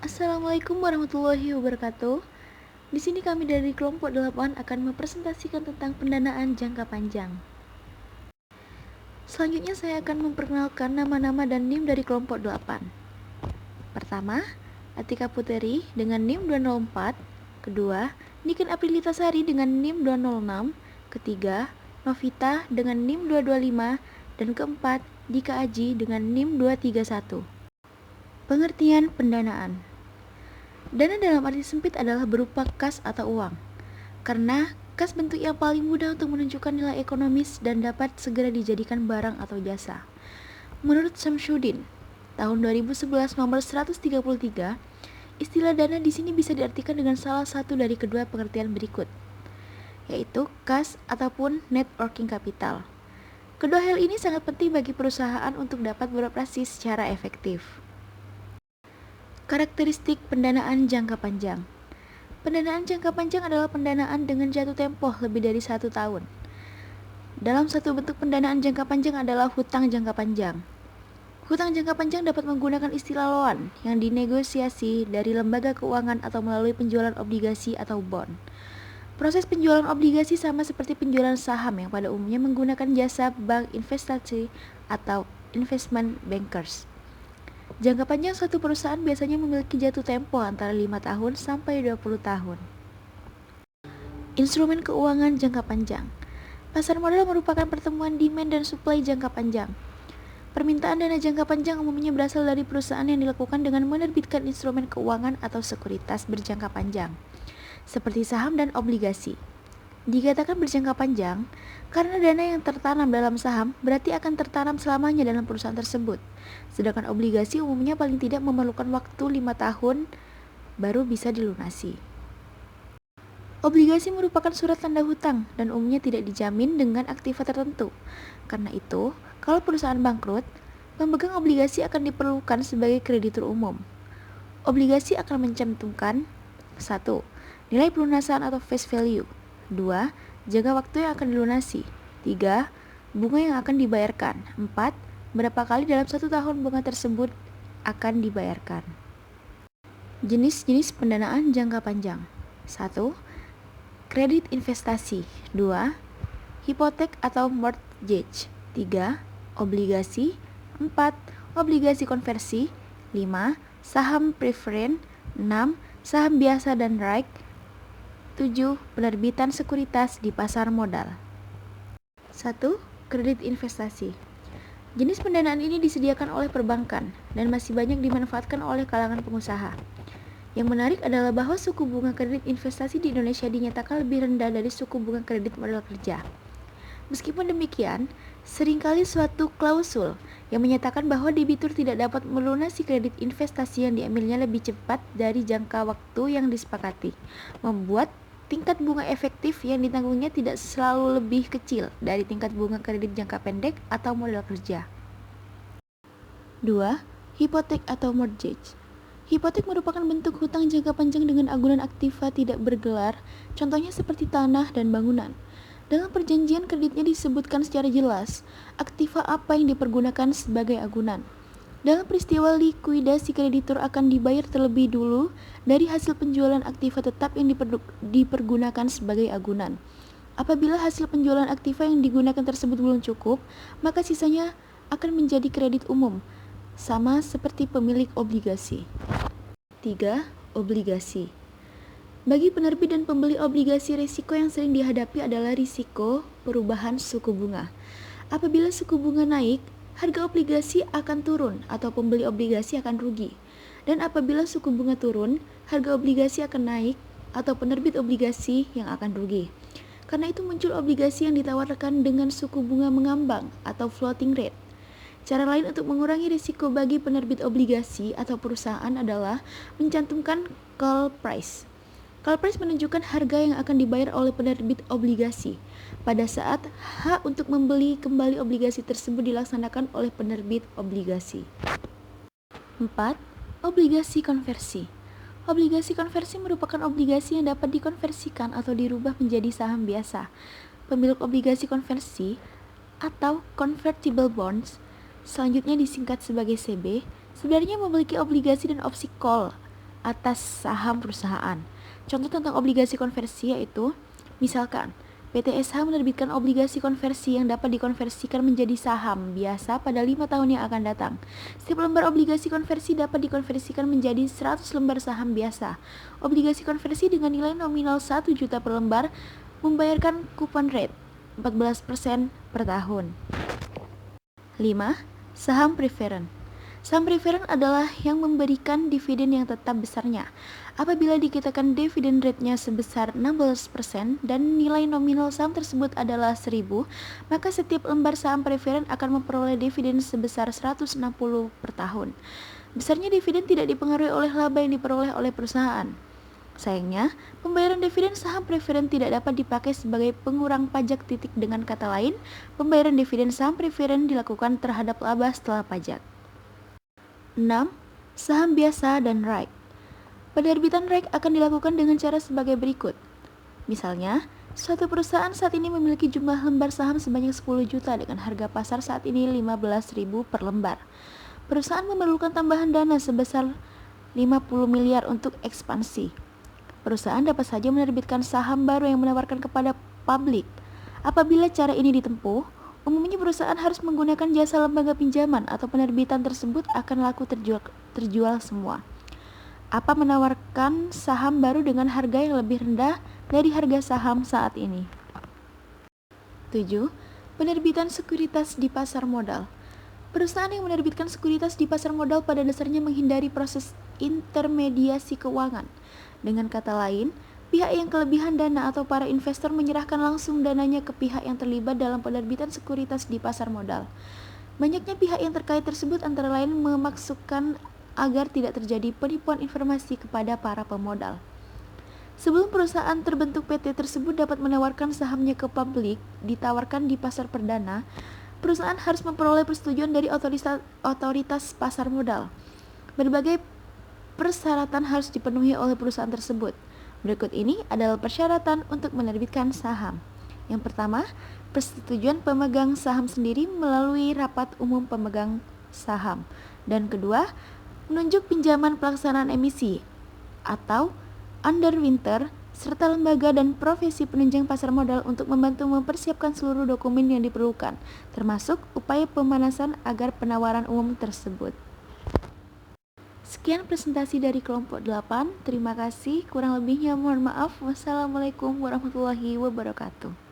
Assalamualaikum warahmatullahi wabarakatuh. Di sini kami dari kelompok 8 akan mempresentasikan tentang pendanaan jangka panjang. Selanjutnya saya akan memperkenalkan nama-nama dan NIM dari kelompok 8. Pertama, Atika Puteri dengan NIM 204. Kedua, Niken Aprilitasari dengan NIM 206. Ketiga, Novita dengan NIM 225. Dan keempat, Dika Aji dengan NIM 231. Pengertian pendanaan. Dana dalam arti sempit adalah berupa kas atau uang, karena kas bentuk yang paling mudah untuk menunjukkan nilai ekonomis dan dapat segera dijadikan barang atau jasa. Menurut Samsudin, tahun 2011 nomor 133, istilah dana di sini bisa diartikan dengan salah satu dari kedua pengertian berikut, yaitu kas ataupun net working capital. Kedua hal ini sangat penting bagi perusahaan untuk dapat beroperasi secara efektif. Karakteristik pendanaan jangka panjang. Pendanaan jangka panjang adalah pendanaan dengan jatuh tempo lebih dari 1 tahun. Dalam satu bentuk pendanaan jangka panjang adalah hutang jangka panjang. Hutang jangka panjang dapat menggunakan istilah loan yang dinegosiasi dari lembaga keuangan atau melalui penjualan obligasi atau bond. Proses penjualan obligasi sama seperti penjualan saham yang pada umumnya menggunakan jasa bank investasi atau investment bankers. Jangka panjang suatu perusahaan biasanya memiliki jatuh tempo antara 5 tahun sampai 20 tahun. Instrumen keuangan jangka panjang. Pasar modal merupakan pertemuan demand dan supply jangka panjang. Permintaan dana jangka panjang umumnya berasal dari perusahaan yang dilakukan dengan menerbitkan instrumen keuangan atau sekuritas berjangka panjang, seperti saham dan obligasi. Dikatakan berjangka panjang karena dana yang tertanam dalam saham berarti akan tertanam selamanya dalam perusahaan tersebut. Sedangkan obligasi umumnya paling tidak memerlukan waktu 5 tahun baru bisa dilunasi. Obligasi merupakan surat tanda hutang dan umumnya tidak dijamin dengan aktiva tertentu. Karena itu, kalau perusahaan bangkrut, pemegang obligasi akan diperlukan sebagai kreditur umum. Obligasi akan mencantumkan 1. Nilai pelunasan atau face value. 2. Jangka waktu yang akan dilunasi. 3. Bunga yang akan dibayarkan. 4. Berapa kali dalam 1 tahun bunga tersebut akan dibayarkan. Jenis-jenis pendanaan jangka panjang. 1. Kredit investasi. 2. Hipotek atau mortgage. 3. Obligasi. 4. Obligasi konversi. 5. Saham preferen. 6. Saham biasa dan REIT. 7. Penerbitan sekuritas di pasar modal. 1. Kredit investasi. Jenis pendanaan ini disediakan oleh perbankan dan masih banyak dimanfaatkan oleh kalangan pengusaha. Yang menarik adalah bahwa suku bunga kredit investasi di Indonesia dinyatakan lebih rendah dari suku bunga kredit modal kerja. Meskipun demikian, seringkali suatu klausul yang menyatakan bahwa debitur tidak dapat melunasi kredit investasi yang diambilnya lebih cepat dari jangka waktu yang disepakati, membuat tingkat bunga efektif yang ditanggungnya tidak selalu lebih kecil dari tingkat bunga kredit jangka pendek atau modal kerja. 2. Hipotek atau mortgage. Hipotek merupakan bentuk hutang jangka panjang dengan agunan aktiva tidak bergelar, contohnya seperti tanah dan bangunan. Dalam perjanjian kreditnya disebutkan secara jelas aktiva apa yang dipergunakan sebagai agunan. Dalam peristiwa likuidasi, kreditur akan dibayar terlebih dulu dari hasil penjualan aktiva tetap yang dipergunakan sebagai agunan. Apabila hasil penjualan aktiva yang digunakan tersebut belum cukup, maka sisanya akan menjadi kredit umum, sama seperti pemilik obligasi. 3. Obligasi. Bagi penerbit dan pembeli obligasi, risiko yang sering dihadapi adalah risiko perubahan suku bunga. Apabila suku bunga naik, harga obligasi akan turun atau pembeli obligasi akan rugi. Dan apabila suku bunga turun, harga obligasi akan naik atau penerbit obligasi yang akan rugi. Karena itu muncul obligasi yang ditawarkan dengan suku bunga mengambang atau floating rate. Cara lain untuk mengurangi risiko bagi penerbit obligasi atau perusahaan adalah mencantumkan call price. Call price menunjukkan harga yang akan dibayar oleh penerbit obligasi pada saat hak untuk membeli kembali obligasi tersebut dilaksanakan oleh penerbit obligasi. 4. Obligasi konversi. Obligasi konversi merupakan obligasi yang dapat dikonversikan atau dirubah menjadi saham biasa. Pemilik obligasi konversi atau convertible bonds, selanjutnya disingkat sebagai CB, sebenarnya memiliki obligasi dan opsi call atas saham perusahaan. Contoh tentang obligasi konversi yaitu, misalkan PTSH menerbitkan obligasi konversi yang dapat dikonversikan menjadi saham biasa pada 5 tahun yang akan datang. Setiap lembar obligasi konversi dapat dikonversikan menjadi 100 lembar saham biasa. Obligasi konversi dengan nilai nominal 1 juta per lembar membayarkan coupon rate 14% per tahun. 5. Saham preferen. Saham preferen adalah yang memberikan dividen yang tetap besarnya. Apabila dikitakan dividen rate-nya sebesar 16% dan nilai nominal saham tersebut adalah 1.000, maka setiap lembar saham preferen akan memperoleh dividen sebesar 160 per tahun. Besarnya dividen tidak dipengaruhi oleh laba yang diperoleh oleh perusahaan. Sayangnya, pembayaran dividen saham preferen tidak dapat dipakai sebagai pengurang pajak. Dengan kata lain, pembayaran dividen saham preferen dilakukan terhadap laba setelah pajak. 6. Saham biasa dan right. Penerbitan right akan dilakukan dengan cara sebagai berikut. Misalnya, suatu perusahaan saat ini memiliki jumlah lembar saham sebanyak 10 juta dengan harga pasar saat ini 15.000 per lembar. Perusahaan memerlukan tambahan dana sebesar 50 miliar untuk ekspansi. Perusahaan dapat saja menerbitkan saham baru yang menawarkan kepada publik. Apabila cara ini ditempuh, umumnya perusahaan harus menggunakan jasa lembaga pinjaman atau penerbitan tersebut akan laku terjual semua. Apa menawarkan saham baru dengan harga yang lebih rendah dari harga saham saat ini. 7. Penerbitan sekuritas di pasar modal. Perusahaan yang menerbitkan sekuritas di pasar modal pada dasarnya menghindari proses intermediasi keuangan. Dengan kata lain, pihak yang kelebihan dana atau para investor menyerahkan langsung dananya ke pihak yang terlibat dalam penerbitan sekuritas di pasar modal. Banyaknya pihak yang terkait tersebut antara lain memaksudkan agar tidak terjadi penipuan informasi kepada para pemodal. Sebelum perusahaan terbentuk PT tersebut dapat menawarkan sahamnya ke publik, ditawarkan di pasar perdana, perusahaan harus memperoleh persetujuan dari otoritas pasar modal. Berbagai persyaratan harus dipenuhi oleh perusahaan tersebut. Berikut ini adalah persyaratan untuk menerbitkan saham. Yang pertama, persetujuan pemegang saham sendiri melalui rapat umum pemegang saham. Dan kedua, menunjuk pinjaman pelaksanaan emisi atau underwriter serta lembaga dan profesi penunjang pasar modal untuk membantu mempersiapkan seluruh dokumen yang diperlukan, termasuk upaya pemanasan agar penawaran umum tersebut. Sekian presentasi dari kelompok 8. Terima kasih. Kurang lebihnya mohon maaf. Wassalamualaikum warahmatullahi wabarakatuh.